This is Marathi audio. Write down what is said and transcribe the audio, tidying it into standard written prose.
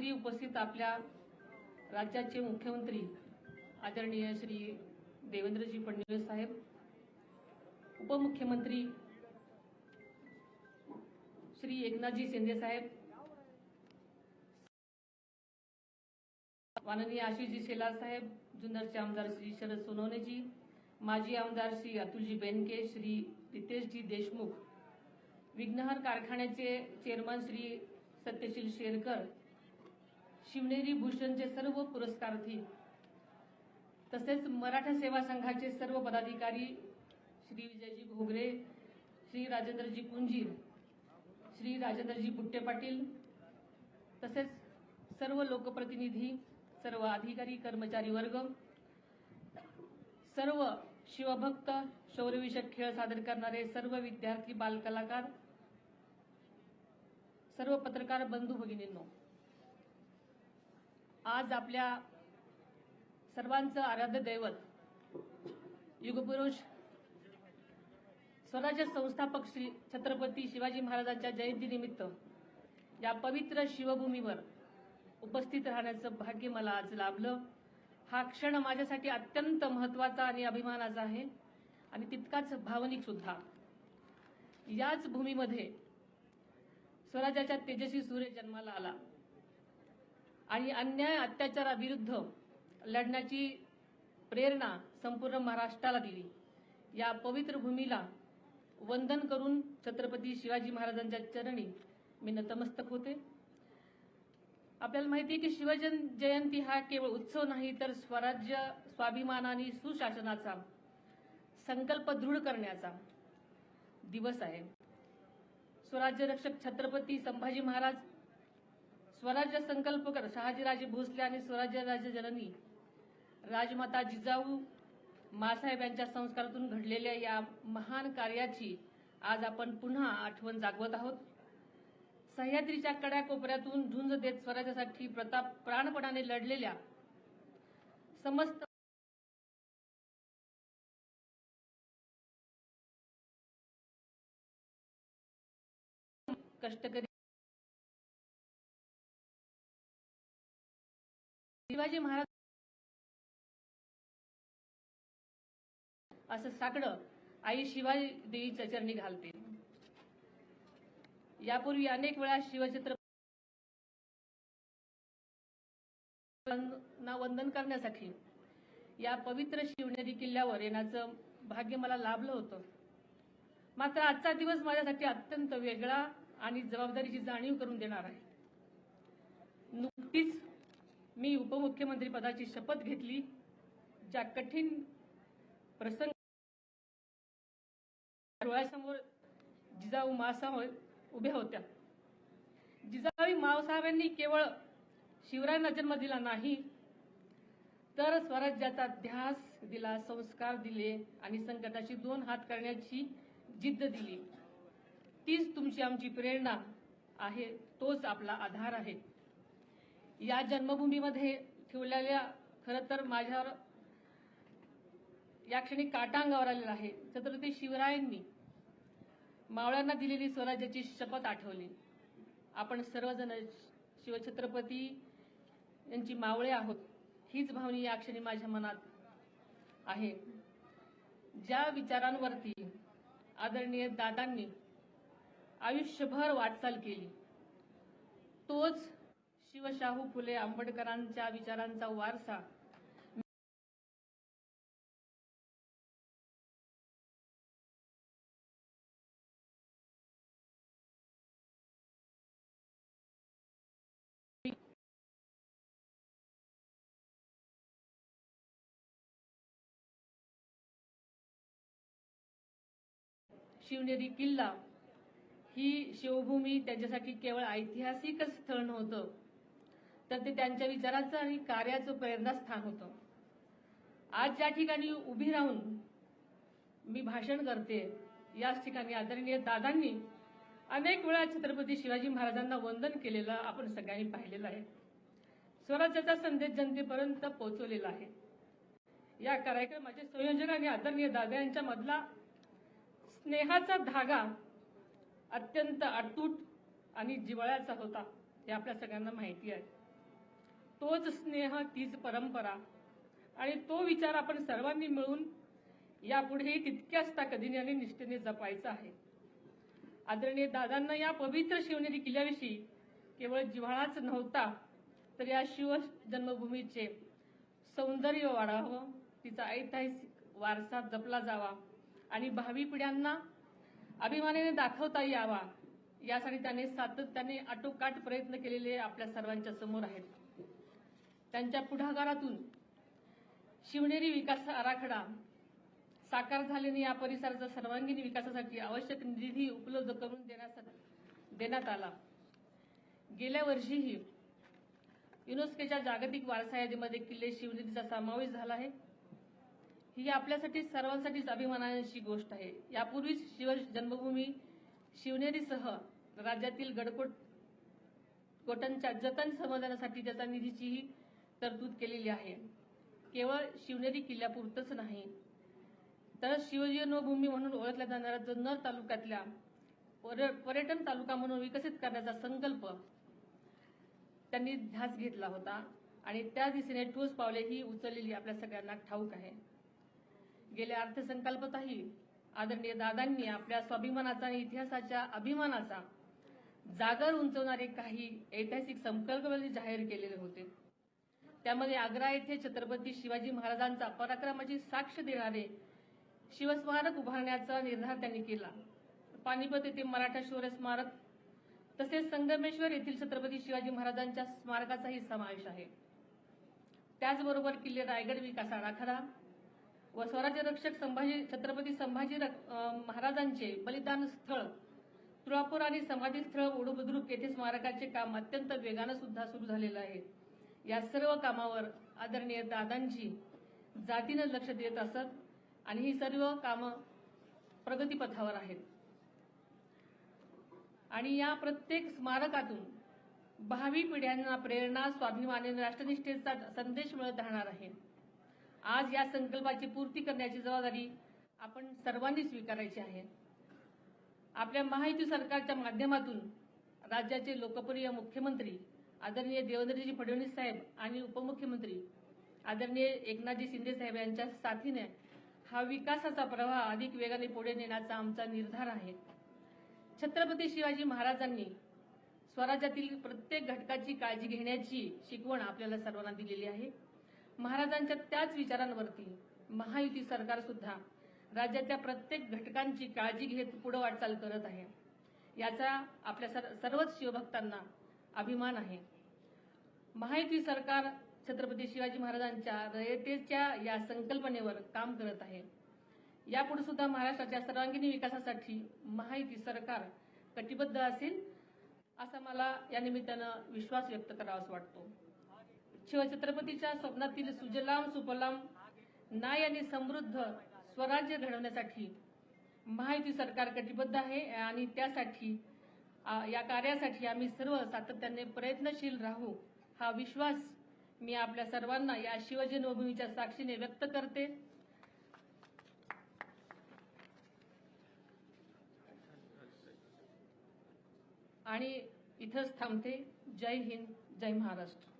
उपस्थिती उपस्थित आपल्या राज्याचे मुख्यमंत्री आदरणीय श्री देवेंद्रजी फडणवीस साहेब, उपमुख्यमंत्री श्री एकनाथजी शिंदे साहेब, माननीय आशिषजी शेलार साहेब, जुन्नरचे आमदार श्री शरद सोनवणे जी, माजी आमदार श्री अतुलजी बेनके, श्री रितेशजी देशमुख, विघ्नहर कारखान्याचे चेअरमन श्री सत्यशील शेरकर, शिवनेरी भूषणचे सर्व पुरस्कारार्थी, तसेच मराठा सेवा संघाचे सर्व पदाधिकारी श्री विजयजी घोगरे, श्री राजेंद्रजी पुंजीर, श्री राजेंद्रजी बुट्टे पाटील, तसेच सर्व लोकप्रतिनिधी, सर्व अधिकारी कर्मचारी वर्ग, सर्व शिवभक्त, शौर्यविषयक खेळ सादर करणारे सर्व विद्यार्थी, बालकलाकार, सर्व पत्रकार बंधू भगिनींनो, आज आपल्या सर्वांचं आराध्य दैवत युगपुरुष स्वराज्य संस्थापक श्री छत्रपती शिवाजी महाराजांच्या जयंतीनिमित्त या पवित्र शिवभूमीवर उपस्थित राहण्याचं भाग्य मला आज लाभलं। हा क्षण माझ्यासाठी अत्यंत महत्त्वाचा आणि अभिमानाचा आहे आणि तितकाच भावनिक सुद्धा। याच भूमीमध्ये स्वराज्याच्या तेजस्वी सूर्य जन्माला आला आणि अन्याय अत्याचाराविरुद्ध लढण्याची प्रेरणा संपूर्ण महाराष्ट्राला दिली। या पवित्र भूमीला वंदन करून छत्रपती शिवाजी महाराजांच्या चरणी मी नतमस्तक होते। आपल्याला माहिती आहे की शिवजयंती हा केवळ उत्सव नाही, तर स्वराज्य, स्वाभिमान आणि सुशासनाचा संकल्प दृढ करण्याचा दिवस आहे। स्वराज्य रक्षक छत्रपती संभाजी महाराज, स्वराज्य संकल्पकर शहाजीराजे भोसले आणि स्वराज्य राज्य जननी राजमाता जिजाऊ मासाहेब यांच्या संस्कारातून घडलेल्या या महान कार्याची आज आपण पुन्हा आठवण जागवत आहोत। सह्याद्रीच्या कड्याकोपऱ्यातून झुंज देत स्वराज्यासाठी प्राणपणाने लढलेल्या समस्त कष्टकरी शिवाजी महाराज असं साकडं आई शिवाजी देवीच्या चरणी घालते। यापूर्वी अनेक वेळा शिवछत्रपतींना वंदन करण्यासाठी या पवित्र शिवनेरी किल्ल्यावर येण्याचं भाग्य मला लाभलं होतं। मात्र आजचा दिवस माझ्यासाठी अत्यंत वेगळा आणि जबाबदारीची जाणीव करून देणार आहे। नुकतीच मी उपमुख्यमंत्री पदाची शपथ घेतली। ज्या कठीण प्रसंग डोळ्यासमोर जिजाऊ मासाहेब उभ्या होत्या। जिजाऊ मासाहेबांनी केवळ शिवरायांना जन्म दिला नाही, तर स्वराज्याचा ध्यास दिला, संस्कार दिले आणि संकटाशी दोन हात करण्याची जिद्द दिली। तीच तुमची आमची प्रेरणा आहे, तोच आपला आधार आहे। या जन्मभूमीमध्ये ठेवलेल्या खरं तर माझ्यावर या क्षणी काटा अंगावर आलेला आहे। छत्रपती शिवरायांनी मावळ्यांना दिलेली स्वराज्याची शपथ आठवली। आपण सर्वजण शिवछत्रपती यांची मावळे आहोत, हीच भावना या क्षणी माझ्या मनात आहे। ज्या विचारांवरती आदरणीय दादांनी आयुष्यभर वाटचाल केली, तोच शिवशाहू फुले आंबेडकरांच्या विचारांचा वारसा शिवनेरी किल्ला ही शिवभूमी त्यांच्यासाठी केवळ ऐतिहासिकच स्थळ नव्हतं, तर ते त्यांच्या विचाराचं आणि कार्याचं प्रेरणास्थान होतं। आज ज्या ठिकाणी उभी राहून मी भाषण करते, याच ठिकाणी आदरणीय दादांनी अनेक वेळा छत्रपती शिवाजी महाराजांना वंदन केलेलं आपण सगळ्यांनी पाहिलेलं आहे। स्वराज्याचा संदेश जनतेपर्यंत पोहोचवलेला आहे। या कार्यक्रमाचे संयोजक आणि आदरणीय दादा यांच्या मधला स्नेहाचा धागा अत्यंत अतूट आणि जिव्हाळ्याचा होता, हे आपल्या सगळ्यांना माहिती आहे। तोच स्नेह, तीच परंपरा आणि तो विचार आपण सर्वांनी मिळून यापुढेही तितक्याच ताकदीने आणि निष्ठेने जपायचा आहे. आदरणीय दादांना या पवित्र शिवनेरी किल्ल्याविषयी केवळ जिव्हाळाच नव्हता, तर या शिव जन्मभूमीचे सौंदर्य वाढावं, तिचा ऐतिहासिक वारसा जपला जावा आणि भावी पिढ्यांना अभिमानाने दाखवता यावा, यासाठी त्याने सातत्याने आटोकाट प्रयत्न केलेले आपल्या सर्वांच्या समोर आहेत. त्यांच्या पुढाकारातून शिवनेरी विकास आराखडा साकार झाल्याने या परिसराचा सर्वांगीण विकासासाठी आवश्यक निधी उपलब्ध करून देण्यात आला. गेल्या वर्षीही युनेस्कोच्या जागतिक वारसा यादीमध्ये किल्ले शिवनेरीचा समावेश झाला आहे. ही आपल्यासाठी सर्वांसाठीच अभिमानाची गोष्ट आहे. यापूर्वीच शिव जन्मभूमी शिवनेरीसह राज्यातील गडकोटांच्या जतन संवर्धनासाठी त्याचा निधीचीही तरतूद केलेली आहे. केवळ शिवनेरी किल्ल्यापुरतच नाही, तर शिवजन्मभूमी म्हणून ओळखल्या जाणाऱ्या जुन्नर तालुक्यातल्या पर्यटन तालुका म्हणून विकसित करण्याचा संकल्प त्यांनी ध्यास घेतला होता आणि त्या दिशेने ठोस पावले ही उचललेली आपल्या सगळ्यांना ठाऊक आहे. गेल्या अर्थसंकल्पातही आदरणीय दादांनी आपल्या स्वाभिमानाचा आणि इतिहासाच्या अभिमानाचा जागर उंचवणारे काही ऐतिहासिक संकल्प जाहीर केलेले होते. त्यामध्ये आग्रा येथे छत्रपती शिवाजी महाराजांचा पराक्रमाची साक्ष देणारे शिवस्मारक उभारण्याचा निर्धार त्यांनी केला. पानिपत येथे मराठा शौर्य स्मारक तसेच संगमेश्वर येथील छत्रपती शिवाजी महाराजांच्या स्मारकाचाही समावेश आहे. त्याचबरोबर किल्ले रायगड विकास आराखडा व स्वराज्य रक्षक छत्रपती संभाजी महाराजांचे बलिदान स्थळ तुळापूर आणि समाधी स्थळ ओढूबुद्रुक येथे स्मारकाचे काम अत्यंत वेगाने सुद्धा सुरू झालेलं आहे. या सर्व कामावर आदरणीय दादांची जातीनं लक्ष देत असत आणि ही सर्व कामं प्रगतीपथावर आहेत आणि या प्रत्येक स्मारकातून भावी पिढ्यांना प्रेरणा, स्वाभिमान आणि राष्ट्रनिष्ठेचा संदेश मिळत राहणार आहे. आज या संकल्पाची पूर्ती करण्याची जबाबदारी आपण सर्वांनी स्वीकारायची आहे. आपल्या महायुती सरकारच्या माध्यमातून राज्याचे लोकप्रिय मुख्यमंत्री आदरणीय देवेंद्रजी फडणवीस साहेब आणि उपमुख्यमंत्री आदरणीय एकनाथजी शिंदे साहेब यांच्या साथीने हा विकासाचा प्रवाह अधिक वेगाने पुढे नेण्याचा आमचा निर्धार आहे. छत्रपती शिवाजी महाराजांनी स्वराज्यातील प्रत्येक घटकाची काळजी घेण्याची शिकवण आपल्याला सर्वांना दिलेली आहे. महाराजांच्या त्याच विचारांवरती महायुती सरकार सुद्धा राज्याच्या प्रत्येक घटकांची काळजी घेत पुढे वाटचाल करत आहे. याचा आपल्या सर्वच शिवभक्तांना अभिमान आहे. महायुती सरकार छत्रपती शिवाजी महाराजांच्या रयतेच्या या संकल्पनेवर काम करत आहे. यापुढे सुद्धा महाराष्ट्राच्या सर्वांगीण विकासासाठी महायुती सरकार कटिबद्ध असेल असा मला या निमित्तानं विश्वास व्यक्त करावासा वाटतो. शिवछत्रपतीच्या स्वप्नातील सुजलाम सुफलाम न्याय आणि समृद्ध स्वराज्य घडवण्यासाठी महायुती सरकार कटिबद्ध आहे आणि त्यासाठी या कार्यासाठी आम्ही सर्व सातत्याने प्रयत्नशील राहू हा विश्वास मी आपल्या सर्वांना या शिवजन्मभूमीच्या साक्षीने व्यक्त करते. आणि इथंच थांबते. जय हिंद, जय महाराष्ट्र.